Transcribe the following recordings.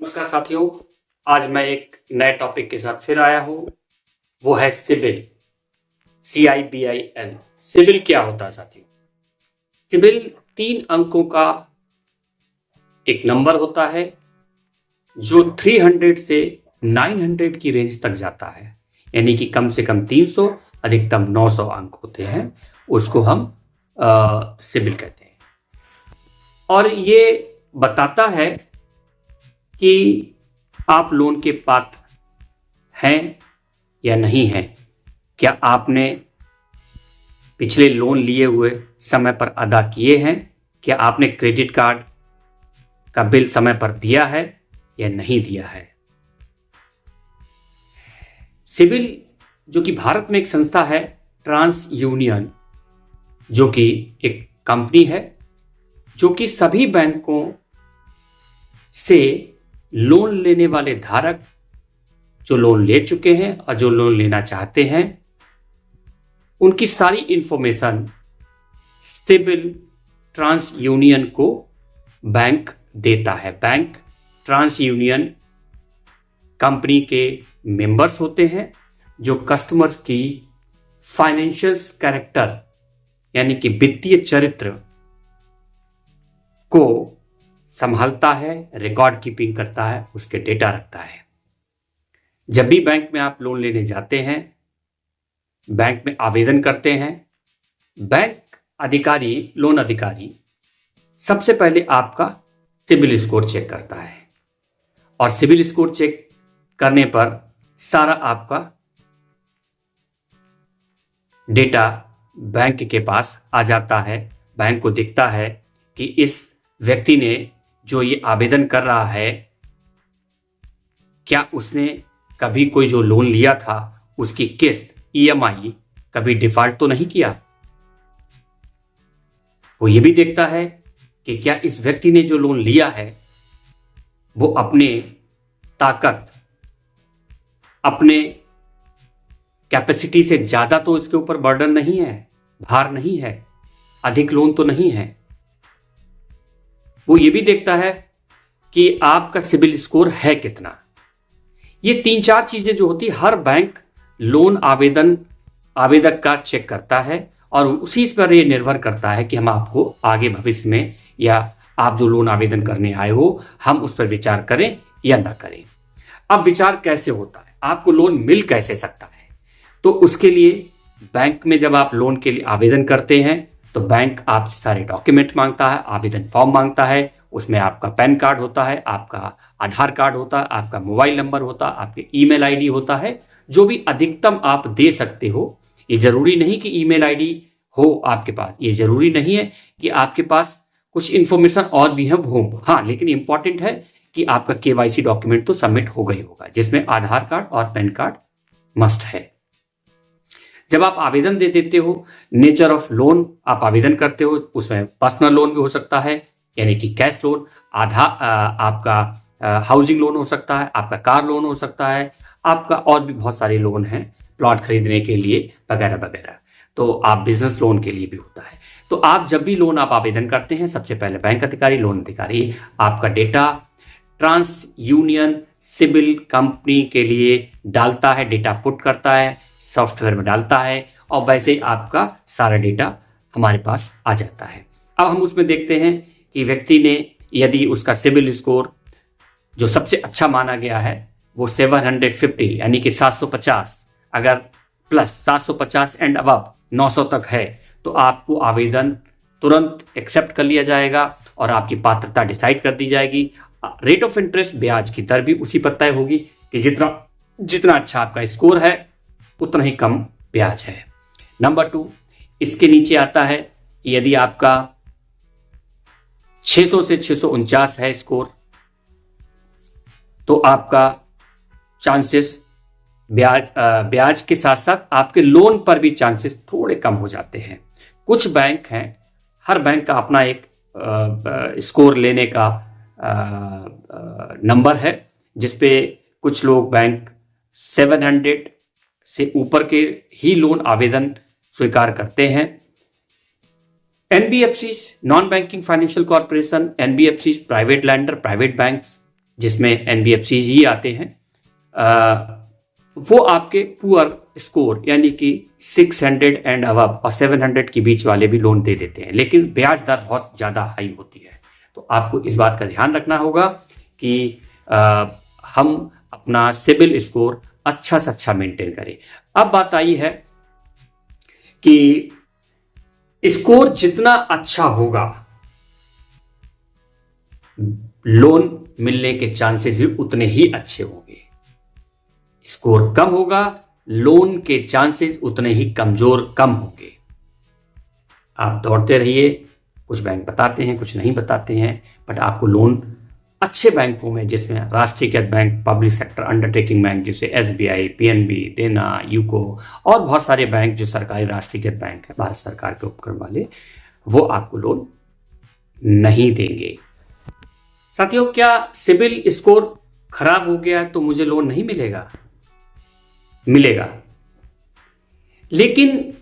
नमस्कार साथियों, आज मैं एक नए टॉपिक के साथ फिर आया हूं। वो है सिबिल, CIBIL। सिबिल क्या होता है साथियों? सिबिल 3 अंकों का एक नंबर होता है जो 300 से 900 की रेंज तक जाता है, यानी कि कम से कम 300, अधिकतम 900 अंक होते हैं। उसको हम सिबिल कहते हैं और ये बताता है कि आप लोन के पात्र हैं या नहीं हैं। क्या आपने पिछले लोन लिए हुए समय पर अदा किए हैं? क्या आपने क्रेडिट कार्ड का बिल समय पर दिया है या नहीं दिया है? सिबिल जो कि भारत में एक संस्था है, ट्रांस यूनियन, जो कि एक कंपनी है जो कि सभी बैंकों से लोन लेने वाले धारक जो लोन ले चुके हैं और जो लोन लेना चाहते हैं, उनकी सारी इंफॉर्मेशन सिबिल ट्रांस यूनियन को बैंक देता है। बैंक ट्रांस यूनियन कंपनी के मेंबर्स होते हैं जो कस्टमर की फाइनेंशियल कैरेक्टर यानी कि वित्तीय चरित्र को संभालता है, रिकॉर्ड कीपिंग करता है, उसके डेटा रखता है। जब भी बैंक में आप लोन लेने जाते हैं, बैंक में आवेदन करते हैं, बैंक अधिकारी, लोन अधिकारी सबसे पहले आपका सिबिल स्कोर चेक करता है और सिबिल स्कोर चेक करने पर सारा आपका डेटा बैंक के पास आ जाता है। बैंक को दिखता है कि इस व्यक्ति ने जो ये आवेदन कर रहा है, क्या उसने कभी कोई जो लोन लिया था उसकी किस्त EMI कभी डिफॉल्ट तो नहीं किया। वो ये भी देखता है कि क्या इस व्यक्ति ने जो लोन लिया है वो अपने ताकत, अपने कैपेसिटी से ज्यादा तो इसके ऊपर बर्डन नहीं है, भार नहीं है, अधिक लोन तो नहीं है। वो ये भी देखता है कि आपका सिबिल स्कोर है कितना। ये 3-4 चीजें जो होती, हर बैंक लोन आवेदक का चेक करता है और उसी पर ये निर्भर करता है कि हम आपको आगे भविष्य में या आप जो लोन आवेदन करने आए हो, हम उस पर विचार करें या ना करें। अब विचार कैसे होता है, आपको लोन मिल कैसे सकता है? तो उसके लिए बैंक में जब आप लोन के लिए आवेदन करते हैं तो बैंक आपसे सारे डॉक्यूमेंट मांगता है, आवेदन फॉर्म मांगता है। उसमें आपका पैन कार्ड होता है, आपका आधार कार्ड होता है, आपका मोबाइल नंबर होता है, आपके ईमेल आईडी होता है, जो भी अधिकतम आप दे सकते हो। ये जरूरी नहीं कि ईमेल आईडी हो आपके पास, ये जरूरी नहीं है कि आपके पास कुछ इंफॉर्मेशन और भी है वो, हाँ, लेकिन इंपॉर्टेंट है कि आपका KYC डॉक्यूमेंट तो सबमिट हो गई होगा, जिसमें आधार कार्ड और पैन कार्ड मस्ट है। जब आप आवेदन दे देते हो, नेचर ऑफ लोन आप आवेदन करते हो, उसमें पर्सनल लोन भी हो सकता है यानी कि कैश लोन, आपका हाउसिंग लोन हो सकता है, आपका कार लोन हो सकता है, आपका और भी बहुत सारे लोन हैं, प्लॉट खरीदने के लिए वगैरह वगैरह। तो आप बिजनेस लोन के लिए भी होता है। तो आप जब भी लोन आप आवेदन करते हैं, सबसे पहले बैंक अधिकारी, लोन अधिकारी आपका data TransUnion CIBIL company के लिए डालता है, डेटा पुट करता है, सॉफ्टवेयर में डालता है और वैसे ही आपका सारा डेटा हमारे पास आ जाता है। अब हम उसमें देखते हैं कि व्यक्ति ने, यदि उसका सिबिल स्कोर जो सबसे अच्छा माना गया है वो 750 यानी कि 750, अगर प्लस 750 एंड अबव 900 तक है, तो आपको आवेदन तुरंत एक्सेप्ट कर लिया जाएगा और आपकी पात्रता डिसाइड कर दी जाएगी। रेट ऑफ इंटरेस्ट, ब्याज की दर भी उसी पर तय होगी कि जितना अच्छा आपका स्कोर है उतना ही कम ब्याज है। नंबर 2, इसके नीचे आता है कि यदि आपका 600 से 649 है स्कोर, तो आपका चांसेस ब्याज के साथ साथ आपके लोन पर भी चांसेस थोड़े कम हो जाते हैं। कुछ बैंक हैं, हर बैंक का अपना एक स्कोर लेने का नंबर है, जिसपे कुछ लोग बैंक 700 से ऊपर के ही लोन आवेदन स्वीकार करते हैं। NBFCs, non banking financial corporation, NBFCs, private lander, private banks जिसमें एनबीएफसी ही आते हैं, वो आपके पुअर स्कोर यानी कि 600 एंड अबव और 700 के बीच वाले भी लोन दे देते हैं, लेकिन ब्याज दर बहुत ज़्यादा हाई होती है। तो आपको इस बात का ध्यान रखना होगा कि हम अपना सिबिल स्कोर अच्छा से अच्छा मेंटेन करें। अब बात आई है कि स्कोर जितना अच्छा होगा लोन मिलने के चांसेस भी उतने ही अच्छे होंगे। स्कोर कम होगा, लोन के चांसेस उतने ही कम होंगे। आप दौड़ते रहिए, कुछ बैंक बताते हैं कुछ नहीं बताते हैं, बट आपको लोन अच्छे बैंकों में, जिसमें राष्ट्रीयकृत bank, public sector undertaking bank जैसे एसबीआई, पीएनबी, देना, यूको और बहुत सारे बैंक जो सरकारी राष्ट्रीयकृत बैंक है, भारत सरकार के उपक्रम वाले, वो आपको लोन नहीं देंगे। साथियों, क्या सिबिल स्कोर खराब हो गया तो मुझे लोन नहीं मिलेगा? मिलेगा, लेकिन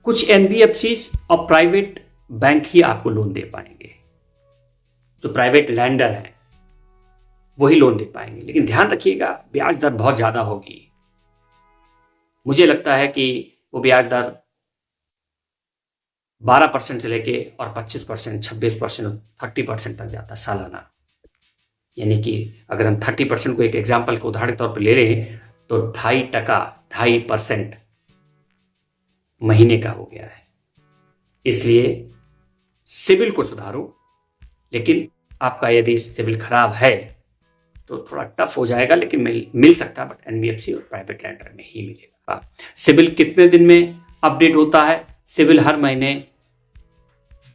कुछ एनबीएफसी और प्राइवेट बैंक ही आपको लोन दे पाएंगे। जो प्राइवेट लैंडर है वही लोन दे पाएंगे, लेकिन ध्यान रखिएगा ब्याज दर बहुत ज्यादा होगी। मुझे लगता है कि वो ब्याज दर 12% से लेके और 25%, 26%, 30% तक जाता है सालाना। यानी कि अगर हम 30% को एक एग्जाम्पल के उदाहरण तौर पर ले रहे हैं तो 2.5% महीने का हो गया है। इसलिए सिबिल को सुधारो, लेकिन आपका यदि सिबिल खराब है तो थोड़ा टफ हो जाएगा, लेकिन मिल सकता है, बट एनबीएफसी और प्राइवेट लैंडर में ही मिलेगा। सिबिल कितने दिन में अपडेट होता है? सिबिल हर महीने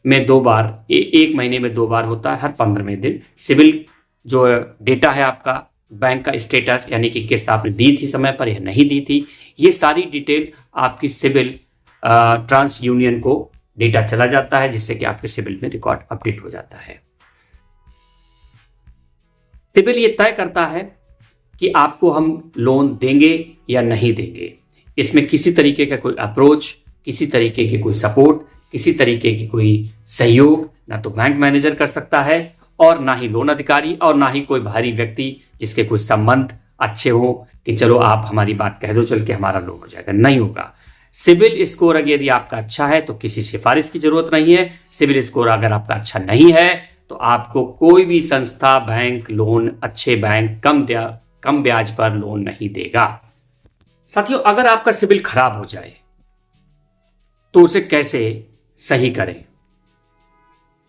में 2 बार, एक महीने में 2 बार होता है, हर 15वें दिन। सिबिल जो डेटा है आपका, बैंक का स्टेटस यानी कि किस्त आपने दी थी समय पर या नहीं दी थी, ये सारी डिटेल आपकी सिबिल ट्रांस यूनियन को डेटा चला जाता है, जिससे कि आपके सिबिल में रिकॉर्ड अपडेट हो जाता है। सिबिल ये तय करता है कि आपको हम लोन देंगे या नहीं देंगे। इसमें किसी तरीके का कोई अप्रोच, किसी तरीके की कोई सपोर्ट, किसी तरीके की कोई सहयोग ना तो बैंक मैनेजर कर सकता है और ना ही लोन अधिकारी और ना ही कोई बाहरी व्यक्ति जिसके कोई संबंध अच्छे हो कि चलो आप हमारी बात कह दो चल के हमारा लोन हो जाएगा। नहीं होगा। सिबिल स्कोर अगर यदि आपका अच्छा है तो किसी सिफारिश की जरूरत नहीं है। सिबिल स्कोर अगर आपका अच्छा नहीं है तो आपको कोई भी संस्था, बैंक, लोन, अच्छे बैंक कम ब्याज पर लोन नहीं देगा। साथियों, अगर आपका सिबिल खराब हो जाए तो उसे कैसे सही करें?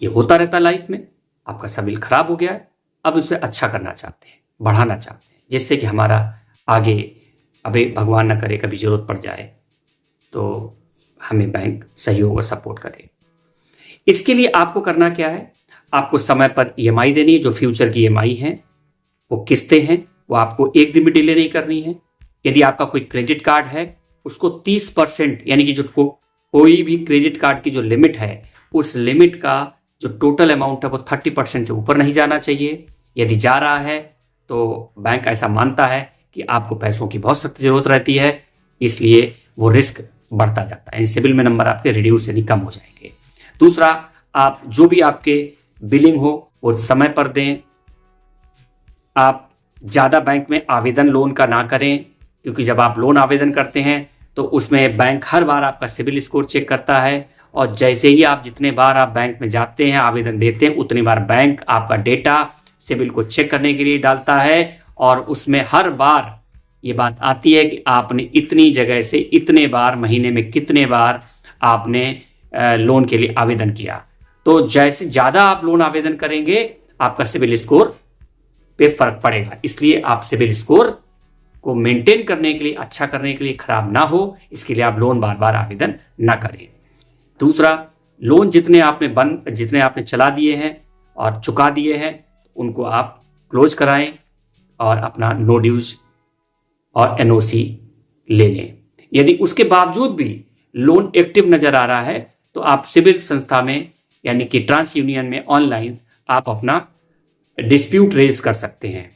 ये होता रहता लाइफ में। आपका सिबिल खराब हो गया है, अब उसे अच्छा करना चाहते हैं, बढ़ाना चाहते हैं, जिससे कि हमारा आगे अभी भगवान न करे कभी जरूरत पड़ जाए तो हमें बैंक सहयोग और सपोर्ट करे। इसके लिए आपको करना क्या है? आपको समय पर ईएमआई देनी है। जो फ्यूचर की ईएमआई है, वो किस्तें हैं, वो आपको एक दिन भी डिले नहीं करनी है। यदि आपका कोई क्रेडिट कार्ड है, उसको 30% यानी कि जो कोई भी क्रेडिट कार्ड की जो लिमिट है, उस लिमिट का जो टोटल अमाउंट है वो 30% से ऊपर नहीं जाना चाहिए। यदि जा रहा है तो बैंक ऐसा मानता है कि आपको पैसों की बहुत सख्त जरूरत रहती है, इसलिए वो रिस्क बढ़ता जाता है। सिबिल में नंबर आपके रिड्यूस यानी कम हो जाएंगे। दूसरा, आप जो भी आपके बिलिंग हो वो समय पर दें। आप ज़्यादा बैंक में आवेदन लोन का ना करें, क्योंकि जब आप लोन आवेदन करते हैं तो उसमें बैंक हर बार आपका सिबिल स्कोर चेक करता है, और जैसे ही आप जितने बार आप बैंक में जाते हैं, आवेदन देते हैं, उतनी बार बैंक आपका डेटा सिबिल को चेक करने के लिए डालता है, और उसमें हर बार ये बात आती है कि आपने इतनी जगह से इतने बार, महीने में कितने बार आपने लोन के लिए आवेदन किया। तो जैसे ज़्यादा आप लोन आवेदन करेंगे, आपका सिबिल स्कोर पे फर्क पड़ेगा। इसलिए आप सिबिल स्कोर को मेंटेन करने के लिए, अच्छा करने के लिए, खराब ना हो, इसके लिए आप लोन बार बार आवेदन ना करें। दूसरा, लोन जितने आपने चला दिए हैं और चुका दिए हैं, उनको आप क्लोज कराएं और अपना नो ड्यूज और एनओसी ले लें। यदि उसके बावजूद भी लोन एक्टिव नजर आ रहा है तो आप सिबिल संस्था में यानी कि ट्रांस यूनियन में ऑनलाइन आप अपना डिस्प्यूट रेज कर सकते हैं,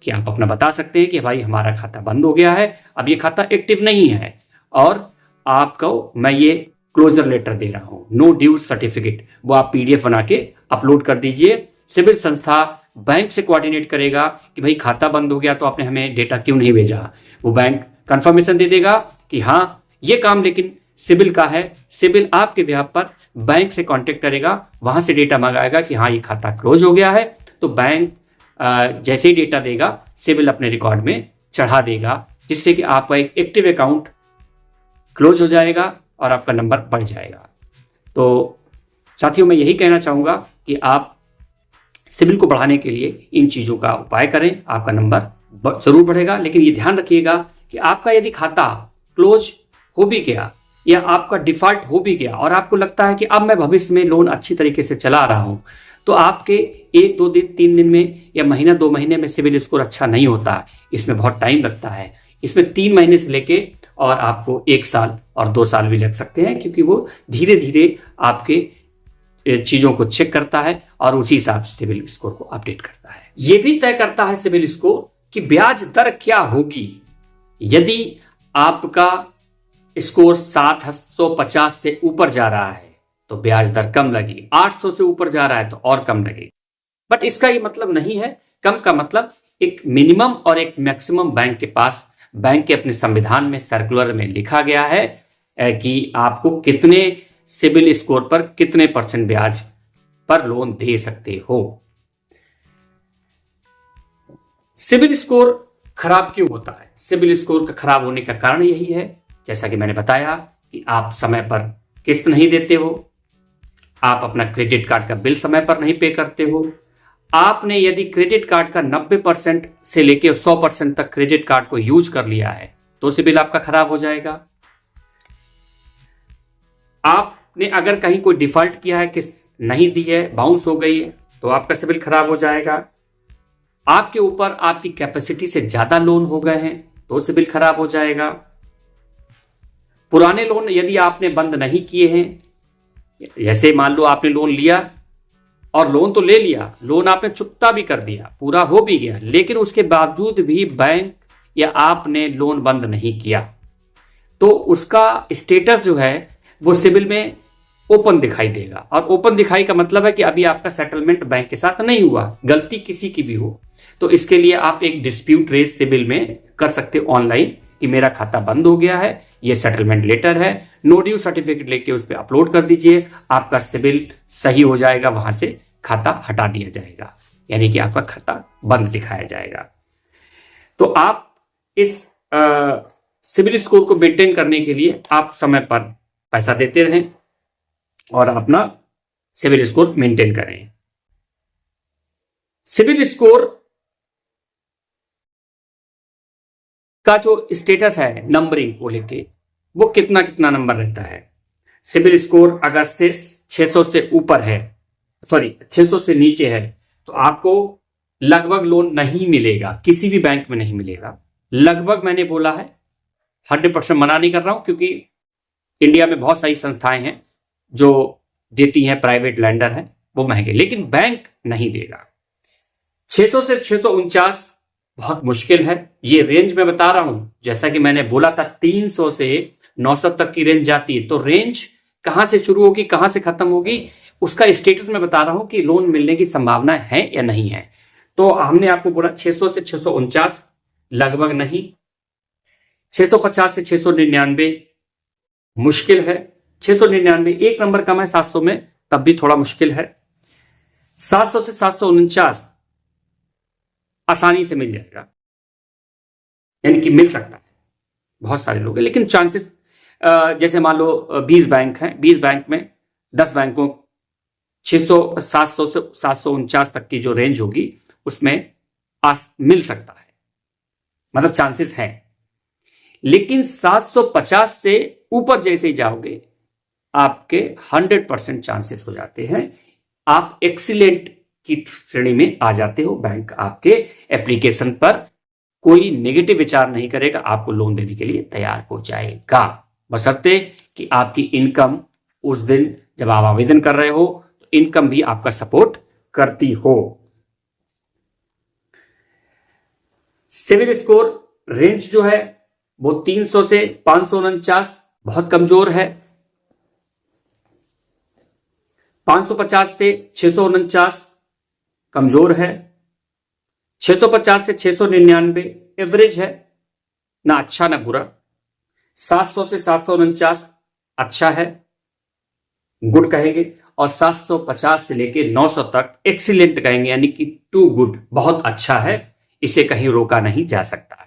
कि आप अपना बता सकते हैं कि भाई हमारा खाता बंद हो गया है, अब ये खाता एक्टिव नहीं है, और आपको मैं ये क्लोजर लेटर दे रहा हूं, नो ड्यूज सर्टिफिकेट, वो आप पीडीएफ बना के अपलोड कर दीजिए। सिबिल संस्था बैंक से कोऑर्डिनेट करेगा कि भाई खाता बंद हो गया तो आपने हमें डेटा क्यों नहीं भेजा। वो बैंक कंफर्मेशन दे देगा कि हाँ ये काम लेकिन सिबिल का है। सिबिल आपके बिहाफ पर बैंक से कांटेक्ट करेगा, वहां से डेटा मंगाएगा कि हाँ ये खाता क्लोज हो गया है। तो बैंक जैसे ही डेटा देगा सिबिल अपने रिकॉर्ड में चढ़ा देगा, जिससे कि आपका एक एक्टिव अकाउंट क्लोज हो जाएगा और आपका नंबर बढ़ जाएगा। तो साथियों मैं यही कहना चाहूँगा कि आप सिबिल को बढ़ाने के लिए इन चीज़ों का उपाय करें, आपका नंबर जरूर बढ़ेगा। लेकिन ये ध्यान रखिएगा कि आपका यदि खाता क्लोज हो भी गया या आपका डिफॉल्ट हो भी गया और आपको लगता है कि अब मैं भविष्य में लोन अच्छी तरीके से चला रहा हूं, तो आपके 1-2 दिन 3 दिन में या महीना 2 महीने में सिबिल स्कोर अच्छा नहीं होता। इसमें बहुत टाइम लगता है। इसमें 3 महीने से लेके और आपको 1 साल और 2 साल भी लग सकते हैं, क्योंकि वो धीरे धीरे आपके चीजों को चेक करता है और उसी हिसाब से सिबिल स्कोर को अपडेट करता है। ये भी तय करता है सिबिल स्कोर कि ब्याज दर क्या होगी। यदि आपका स्कोर 750 से ऊपर जा रहा है तो ब्याज दर कम लगेगी, 800 से ऊपर जा रहा है तो और कम लगेगी। बट इसका ये मतलब नहीं है, कम का मतलब एक मिनिमम और एक मैक्सिमम बैंक के पास, बैंक के अपने संविधान में सर्कुलर में लिखा गया है कि आपको कितने सिबिल स्कोर पर कितने % ब्याज पर लोन दे सकते हो। सिबिल स्कोर खराब क्यों होता है? सिबिल स्कोर का खराब होने का कारण यही है, जैसा कि मैंने बताया, कि आप समय पर किस्त नहीं देते हो, आप अपना क्रेडिट कार्ड का बिल समय पर नहीं पे करते हो। आपने यदि क्रेडिट कार्ड का 90% से लेकर 100% तक क्रेडिट कार्ड को यूज कर लिया है तो सिबिल आपका खराब हो जाएगा। आपने अगर कहीं कोई डिफॉल्ट किया है, किस्त नहीं दी है, बाउंस हो गई है, तो आपका सिबिल खराब हो जाएगा। आपके ऊपर आपकी कैपेसिटी से ज्यादा लोन हो गए हैं तो सिबिल खराब हो जाएगा। पुराने लोन यदि आपने बंद नहीं किए हैं, जैसे मान लो आपने लोन लिया और लोन तो ले लिया, लोन आपने चुकता भी कर दिया, पूरा हो भी गया, लेकिन उसके बावजूद भी बैंक या आपने लोन बंद नहीं किया, तो उसका स्टेटस जो है वो सिबिल में ओपन दिखाई देगा। और ओपन दिखाई का मतलब है कि अभी आपका सेटलमेंट बैंक के साथ नहीं हुआ, गलती किसी की भी हो। तो इसके लिए आप एक डिस्प्यूट रेज सिबिल में कर सकते हो ऑनलाइन कि मेरा खाता बंद हो गया है, ये सेटलमेंट लेटर है, नो ड्यू सर्टिफिकेट लेके उस पर अपलोड कर दीजिए, आपका सिबिल सही हो जाएगा, वहां से खाता हटा दिया जाएगा, यानी कि आपका खाता बंद दिखाया जाएगा। तो आप इस सिबिल स्कोर को मेंटेन करने के लिए आप समय पर पैसा देते रहें और अपना सिबिल स्कोर मेंटेन करें। सिबिल स्कोर का जो स्टेटस है नंबरिंग को लेके, वो कितना कितना नंबर रहता है। सिबिल स्कोर अगर से 600 से ऊपर है, 600 से नीचे है, तो आपको लगभग लोन नहीं मिलेगा, किसी भी बैंक में नहीं मिलेगा। लगभग मैंने बोला है, 100% मना नहीं कर रहा हूं, क्योंकि इंडिया में बहुत सारी संस्थाएं हैं जो देती हैं, प्राइवेट लैंडर हैं, वो महंगे, लेकिन बैंक नहीं देगा। 600 से 649 बहुत मुश्किल है। ये रेंज में बता रहा हूं, जैसा कि मैंने बोला था 300 से 900 तक की रेंज जाती है, तो रेंज कहां से शुरू होगी कहां से खत्म होगी उसका स्टेटस में बता रहा हूं कि लोन मिलने की संभावना है या नहीं है। तो हमने आपको बोला 600 से 649 लगभग नहीं, 650 से 699 मुश्किल है, 699 एक नंबर कम है 700 में, तब भी थोड़ा मुश्किल है। 700 से 749 आसानी से मिल जाएगा, यानी कि मिल सकता है, बहुत सारे लोग हैं, लेकिन चांसेस जैसे मान लो 20 बैंक हैं, 20 बैंक में 10 बैंकों 700 से 749 तक की जो रेंज होगी उसमें मिल सकता है, मतलब चांसेस हैं। लेकिन 750 से ऊपर जैसे ही जाओगे आपके 100% चांसेस हो जाते हैं, आप एक्सीलेंट की श्रेणी में आ जाते हो। बैंक आपके एप्लीकेशन पर कोई नेगेटिव विचार नहीं करेगा, आपको लोन देने के लिए तैयार हो जाएगा, बशर्ते कि आपकी इनकम उस दिन जब आप आवेदन कर रहे हो तो इनकम भी आपका सपोर्ट करती हो। सिबिल स्कोर रेंज जो है वो 300 से 549 बहुत कमजोर है, 550 से 649 कमजोर है, 650 से 699 एवरेज है, ना अच्छा ना बुरा। 700 से 749 अच्छा है, गुड कहेंगे। और 750 से लेके 900 तक एक्सीलेंट कहेंगे, यानी कि टू गुड, बहुत अच्छा है, इसे कहीं रोका नहीं जा सकता।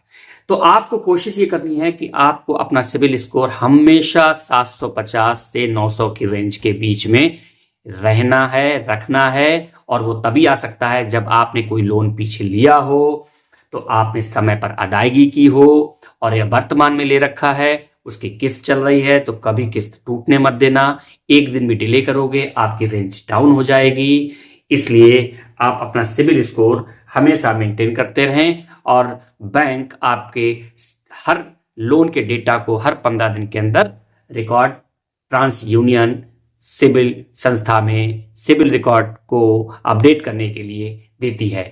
तो आपको कोशिश ये करनी है कि आपको अपना सिबिल स्कोर हमेशा 750 से 900 की रेंज के बीच में रहना है, रखना है। और वो तभी आ सकता है जब आपने कोई लोन पीछे लिया हो, तो आपने समय पर अदायगी की हो, और यह वर्तमान में ले रखा है, उसकी किस्त चल रही है, तो कभी किस्त टूटने मत देना। एक दिन भी डिले करोगे आपकी रेंज डाउन हो जाएगी। इसलिए आप अपना सिबिल स्कोर हमेशा मेंटेन करते रहें, और बैंक आपके हर लोन के डेटा को हर 15 दिन के अंदर रिकॉर्ड ट्रांस यूनियन सिबिल संस्था में सिबिल रिकॉर्ड को अपडेट करने के लिए देती है।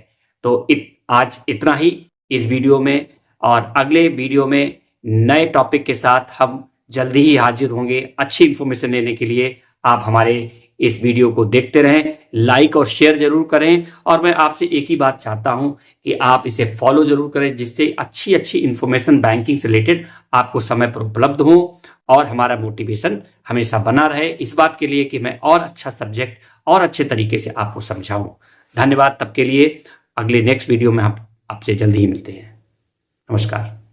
तो आज इतना ही इस वीडियो में, और अगले वीडियो में नए टॉपिक के साथ हम जल्दी ही हाजिर होंगे। अच्छी इंफॉर्मेशन लेने के लिए आप हमारे इस वीडियो को देखते रहें, लाइक और शेयर जरूर करें। और मैं आपसे एक ही बात चाहता हूं कि आप इसे फॉलो जरूर करें, जिससे अच्छी अच्छी इंफॉर्मेशन बैंकिंग से रिलेटेड आपको समय पर उपलब्ध हो, और हमारा मोटिवेशन हमेशा बना रहे इस बात के लिए कि मैं और अच्छा सब्जेक्ट और अच्छे तरीके से आपको समझाऊं। धन्यवाद। तब के लिए अगले नेक्स्ट वीडियो में हम आपसे जल्दी ही मिलते हैं। नमस्कार।